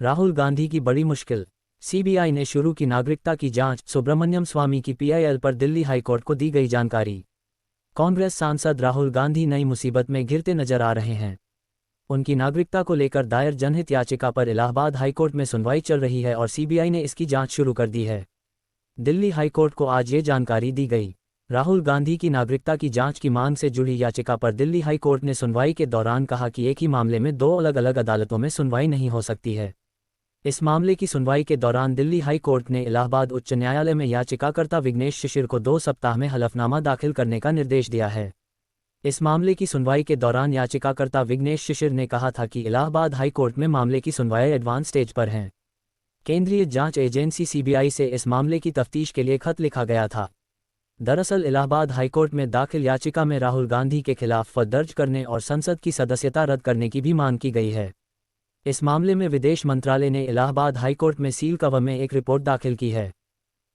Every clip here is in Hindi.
राहुल गांधी की बड़ी मुश्किल। सीबीआई ने शुरू की नागरिकता की जांच। सुब्रमण्यम स्वामी की पीआईएल पर दिल्ली हाईकोर्ट को दी गई जानकारी। कांग्रेस सांसद राहुल गांधी नई मुसीबत में घिरते नजर आ रहे हैं। उनकी नागरिकता को लेकर दायर जनहित याचिका पर इलाहाबाद हाईकोर्ट में सुनवाई चल रही है और सीबीआई ने इसकी जांच शुरू कर दी है। दिल्ली हाईकोर्ट को आज ये जानकारी दी गई। राहुल गांधी की नागरिकता की जांच की मांग से जुड़ी याचिका पर दिल्ली हाईकोर्ट ने सुनवाई के दौरान कहा कि एक ही मामले में दो अलग अलग अदालतों में सुनवाई नहीं हो सकती है। इस मामले की सुनवाई के दौरान दिल्ली हाई कोर्ट ने इलाहाबाद उच्च न्यायालय में याचिकाकर्ता विघ्नेश शिशिर को 2 सप्ताह में हलफनामा दाखिल करने का निर्देश दिया है। इस मामले की सुनवाई के दौरान याचिकाकर्ता विघ्नेश शिशिर ने कहा था कि इलाहाबाद हाई कोर्ट में मामले की सुनवाई एडवांस स्टेज पर है। केंद्रीय जांच एजेंसी सीबीआई से इस मामले की तफ्तीश के लिए खत लिखा गया था। दरअसल इलाहाबाद हाईकोर्ट में दाखिल याचिका में राहुल गांधी के खिलाफ फर्जी दर्ज करने और संसद की सदस्यता रद्द करने की भी मांग की गई है। इस मामले में विदेश मंत्रालय ने इलाहाबाद हाईकोर्ट में सील कवर में एक रिपोर्ट दाखिल की है।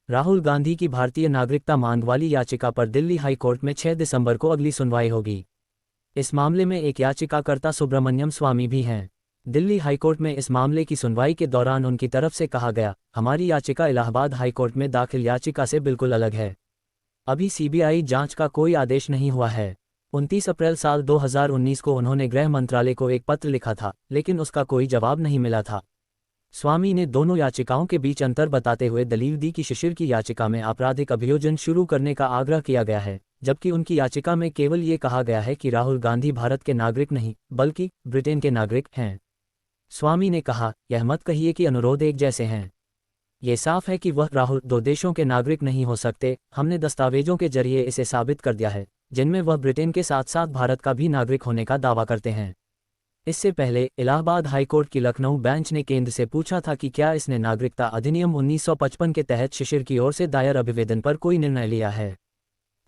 राहुल गांधी की भारतीय नागरिकता मांग वाली याचिका पर दिल्ली हाईकोर्ट में 6 दिसंबर को अगली सुनवाई होगी। इस मामले में एक याचिकाकर्ता सुब्रमण्यम स्वामी भी हैं। दिल्ली हाईकोर्ट में इस मामले की सुनवाई के दौरान उनकी तरफ से कहा गया, हमारी याचिका इलाहाबाद हाईकोर्ट में दाखिल याचिका से बिल्कुल अलग है। अभी सीबीआई जांच का कोई आदेश नहीं हुआ है। 29 अप्रैल साल 2019 को उन्होंने गृह मंत्रालय को एक पत्र लिखा था, लेकिन उसका कोई जवाब नहीं मिला था। स्वामी ने दोनों याचिकाओं के बीच अंतर बताते हुए दलील दी कि शिशिर की याचिका में आपराधिक अभियोजन शुरू करने का आग्रह किया गया है, जबकि उनकी याचिका में केवल ये कहा गया है कि राहुल गांधी भारत के नागरिक नहीं, बल्कि ब्रिटेन के नागरिक हैं। स्वामी ने कहा, यह मत कहिए कि अनुरोध एक जैसे हैं। ये साफ है कि वह राहुल 2 देशों के नागरिक नहीं हो सकते। हमने दस्तावेजों के जरिए इसे साबित कर दिया है, जिनमें वह ब्रिटेन के साथ साथ भारत का भी नागरिक होने का दावा करते हैं। इससे पहले इलाहाबाद हाईकोर्ट की लखनऊ बेंच ने केंद्र से पूछा था कि क्या इसने नागरिकता अधिनियम 1955 के तहत शिशिर की ओर से दायर अभिवेदन पर कोई निर्णय लिया है।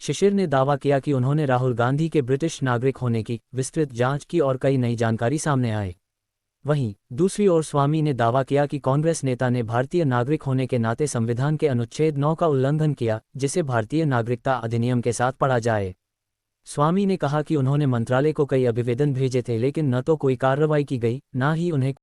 शिशिर ने दावा किया कि उन्होंने राहुल गांधी के ब्रिटिश नागरिक होने की विस्तृत जांच की और कई नई जानकारी सामने आई। वहीं दूसरी ओर स्वामी ने दावा किया कि कांग्रेस नेता ने भारतीय नागरिक होने के नाते संविधान के अनुच्छेद 9 का उल्लंघन किया, जिसे भारतीय नागरिकता अधिनियम के साथ पढ़ा जाए। स्वामी ने कहा कि उन्होंने मंत्रालय को कई अभिवेदन भेजे थे, लेकिन न तो कोई कार्रवाई की गई, न ही उन्हें